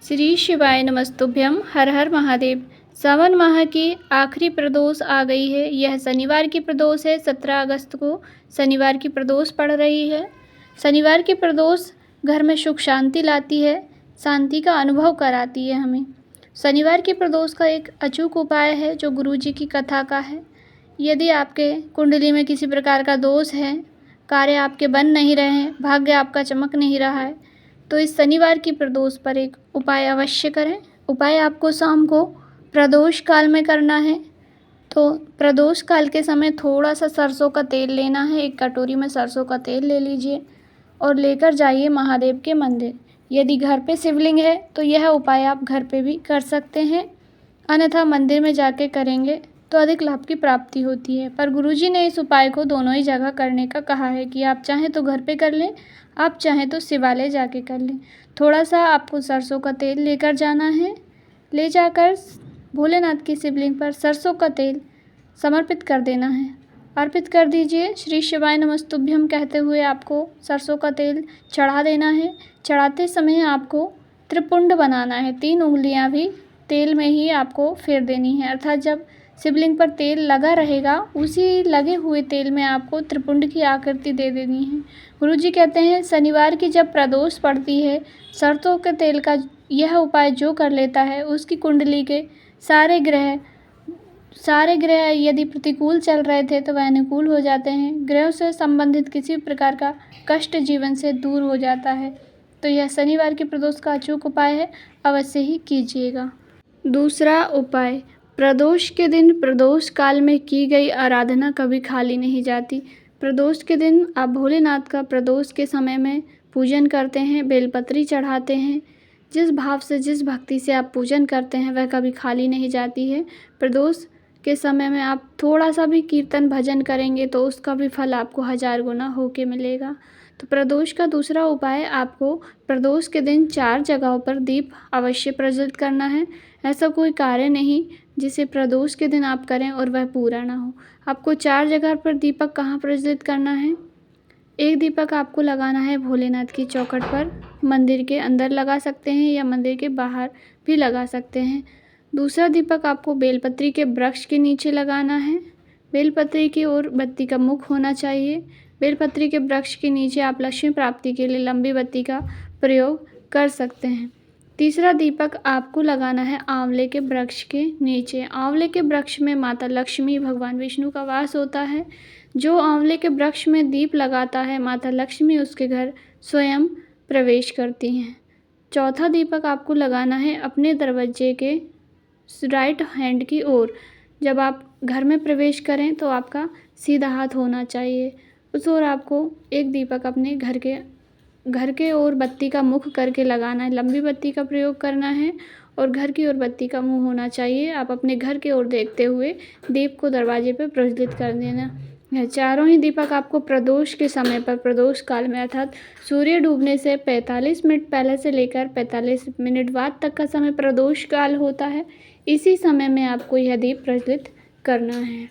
श्री शिवाय नमस्तुभ्यम। हर हर महादेव। सावन माह की आखिरी प्रदोष आ गई है। यह शनिवार की प्रदोष है। 17 अगस्त को शनिवार की प्रदोष पड़ रही है। शनिवार की प्रदोष घर में सुख शांति लाती है, शांति का अनुभव कराती है हमें। शनिवार की प्रदोष का एक अचूक उपाय है जो गुरुजी की कथा का है। यदि आपके कुंडली में किसी प्रकार का दोष है, कार्य आपके बन नहीं रहे हैं, भाग्य आपका चमक नहीं रहा है, तो इस शनिवार की प्रदोष पर एक उपाय अवश्य करें। उपाय आपको शाम को प्रदोष काल में करना है। तो प्रदोष काल के समय थोड़ा सा सरसों का तेल लेना है। एक कटोरी में सरसों का तेल ले लीजिए और लेकर जाइए महादेव के मंदिर। यदि घर पे शिवलिंग है तो यह उपाय आप घर पे भी कर सकते हैं, अन्यथा मंदिर में जाके करेंगे तो अधिक लाभ की प्राप्ति होती है। पर गुरुजी ने इस उपाय को दोनों ही जगह करने का कहा है कि आप चाहें तो घर पे कर लें, आप चाहें तो शिवालय जाके कर लें। थोड़ा सा आपको सरसों का तेल लेकर जाना है। ले जाकर भोलेनाथ की शिवलिंग पर सरसों का तेल समर्पित कर देना है। अर्पित कर दीजिए। श्री शिवाय नमस्तुभ्यम कहते हुए आपको सरसों का तेल चढ़ा देना है। चढ़ाते समय आपको त्रिपुंड बनाना है। 3 उंगलियां भी तेल में ही आपको फेर देनी है, अर्थात जब शिवलिंग पर तेल लगा रहेगा उसी लगे हुए तेल में आपको त्रिपुंड की आकृति दे देनी है। गुरुजी कहते हैं यशनिवार की जब प्रदोष पड़ती है, सरसों के तेल का यह उपाय जो कर लेता है उसकी कुंडली के सारे ग्रह यदि प्रतिकूल चल रहे थे तो वह अनुकूल हो जाते हैं। ग्रहों से संबंधित किसी प्रकार का कष्ट जीवन से दूर हो जाता है। तो यह शनिवार की प्रदोष का अचूक उपाय है, अवश्य ही कीजिएगा। दूसरा उपाय, प्रदोष के दिन प्रदोष काल में की गई आराधना कभी खाली नहीं जाती। प्रदोष के दिन आप भोलेनाथ का प्रदोष के समय में पूजन करते हैं, बेलपत्री चढ़ाते हैं। जिस भाव से, जिस भक्ति से आप पूजन करते हैं वह कभी खाली नहीं जाती है। प्रदोष के समय में आप थोड़ा सा भी कीर्तन भजन करेंगे तो उसका भी फल आपको 1000 गुना होके मिलेगा। तो प्रदोष का दूसरा उपाय, आपको प्रदोष के दिन 4 जगहों पर दीप अवश्य प्रज्वलित करना है। ऐसा कोई कार्य नहीं जिसे प्रदोष के दिन आप करें और वह पूरा ना हो। आपको 4 जगह पर दीपक कहाँ प्रज्वलित करना है? एक दीपक आपको लगाना है भोलेनाथ की चौखट पर, मंदिर के अंदर लगा सकते हैं या मंदिर के बाहर भी लगा सकते हैं। दूसरा दीपक आपको बेलपत्री के वृक्ष के नीचे लगाना है। बेलपत्री की ओर बत्ती का मुख होना चाहिए। बेलपत्री के वृक्ष के नीचे आप लक्ष्मी प्राप्ति के लिए लंबी बत्ती का प्रयोग कर सकते हैं। तीसरा दीपक आपको लगाना है आंवले के वृक्ष के नीचे। आंवले के वृक्ष में माता लक्ष्मी, भगवान विष्णु का वास होता है। जो आंवले के वृक्ष में दीप लगाता है, माता लक्ष्मी उसके घर स्वयं प्रवेश करती हैं। चौथा दीपक आपको लगाना है अपने दरवाजे के राइट हैंड की ओर। जब आप घर में प्रवेश करें तो आपका सीधा हाथ होना चाहिए, उस ओर आपको एक दीपक अपने घर के ओर बत्ती का मुख करके लगाना है। लंबी बत्ती का प्रयोग करना है और घर की ओर बत्ती का मुंह होना चाहिए। आप अपने घर की ओर देखते हुए दीप को दरवाजे पर प्रज्वलित कर देना। यह चारों ही दीपक आपको प्रदोष के समय पर, प्रदोष काल में अर्थात सूर्य डूबने से 45 मिनट पहले से लेकर 45 मिनट बाद तक का समय प्रदोष काल होता है। इसी समय में आपको यह दीप प्रज्वलित करना है।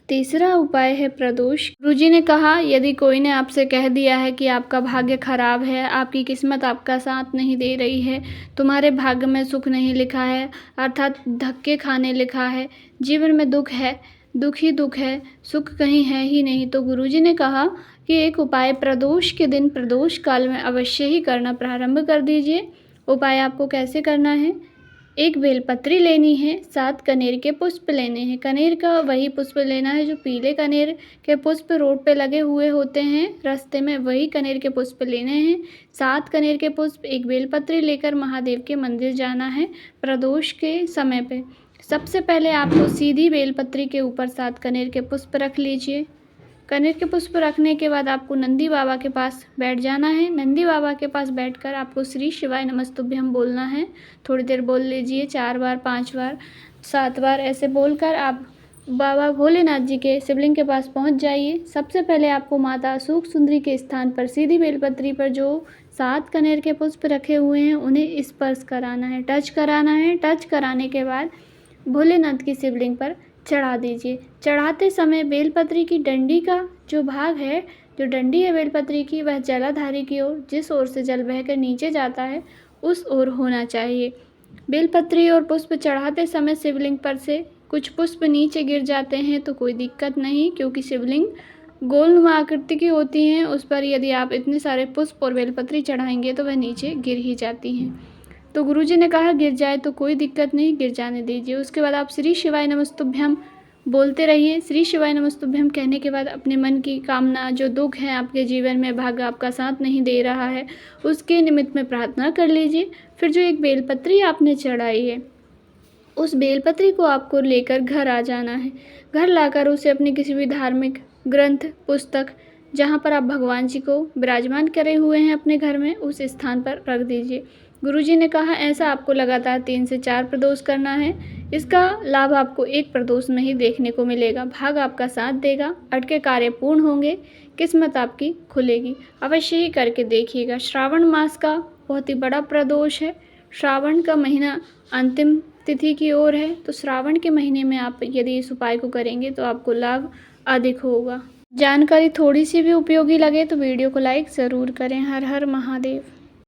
तीसरा उपाय है प्रदोष। गुरुजी ने कहा यदि कोई ने आपसे कह दिया है कि आपका भाग्य खराब है, आपकी किस्मत आपका साथ नहीं दे रही है, तुम्हारे भाग्य में सुख नहीं लिखा है, अर्थात धक्के खाने लिखा है, जीवन में दुख है, दुख ही दुख है, सुख कहीं है ही नहीं, तो गुरुजी ने कहा कि एक उपाय प्रदोष के दिन प्रदोष काल में अवश्य ही करना प्रारंभ कर दीजिए। उपाय आपको कैसे करना है? एक बेलपत्री लेनी है, 7 कनेर के पुष्प लेने हैं। कनेर का वही पुष्प लेना है जो पीले कनेर के पुष्प रोड पे लगे हुए होते हैं रास्ते में, वही कनेर के पुष्प लेने हैं। 7 कनेर के पुष्प, एक बेलपत्री लेकर महादेव के मंदिर जाना है प्रदोष के समय पे। सबसे पहले आपको सीधी बेलपत्री के ऊपर 7 कनेर के पुष्प रख लीजिए। कनेर के पुष्प रखने के बाद आपको नंदी बाबा के पास बैठ जाना है। नंदी बाबा के पास बैठकर आपको श्री शिवाय नमस्तुभ्यम बोलना है। थोड़ी देर बोल लीजिए, 4 बार, 5 बार, 7 बार, ऐसे बोलकर आप बाबा भोलेनाथ जी के शिवलिंग के पास पहुंच जाइए। सबसे पहले आपको माता सूख सुंदरी के स्थान पर सीधी बेलपत्री पर जो 7 कनेर के पुष्प रखे हुए हैं उन्हें स्पर्श कराना है, टच कराना है। टच कराने के बाद भोलेनाथ की शिवलिंग पर चढ़ा दीजिए। चढ़ाते समय बेलपत्री की डंडी का जो भाग है, जो डंडी है बेलपत्री की, वह जलाधारी की ओर, जिस ओर से जल बहकर नीचे जाता है उस ओर होना चाहिए। बेलपत्री और पुष्प चढ़ाते समय शिवलिंग पर से कुछ पुष्प नीचे गिर जाते हैं तो कोई दिक्कत नहीं, क्योंकि शिवलिंग गोलनुमा आकृति की होती हैं। उस पर यदि आप इतने सारे पुष्प और बेलपत्री चढ़ाएंगे तो वह नीचे गिर ही जाती हैं। तो गुरुजी ने कहा गिर जाए तो कोई दिक्कत नहीं, गिर जाने दीजिए। उसके बाद आप श्री शिवाय नमस्तुभ्यम बोलते रहिए। श्री शिवाय नमस्तुभ्यम कहने के बाद अपने मन की कामना, जो दुख है आपके जीवन में, भाग्य आपका साथ नहीं दे रहा है, उसके निमित्त में प्रार्थना कर लीजिए। फिर जो एक बेलपत्री आपने चढ़ाई है, उस बेलपत्री को आपको लेकर घर आ जाना है। घर लाकर उसे अपने किसी भी धार्मिक ग्रंथ, पुस्तक, जहाँ पर आप भगवान जी को विराजमान करे हुए हैं अपने घर में, उस स्थान पर रख दीजिए। गुरुजी ने कहा ऐसा आपको लगातार 3 से 4 प्रदोष करना है। इसका लाभ आपको एक प्रदोष में ही देखने को मिलेगा। भाग आपका साथ देगा, अटके कार्य पूर्ण होंगे, किस्मत आपकी खुलेगी। अवश्य ही करके देखिएगा। श्रावण मास का बहुत ही बड़ा प्रदोष है। श्रावण का महीना अंतिम तिथि की ओर है, तो श्रावण के महीने में आप यदि इस उपाय को करेंगे तो आपको लाभ अधिक होगा। जानकारी थोड़ी सी भी उपयोगी लगे तो वीडियो को लाइक ज़रूर करें। हर हर महादेव।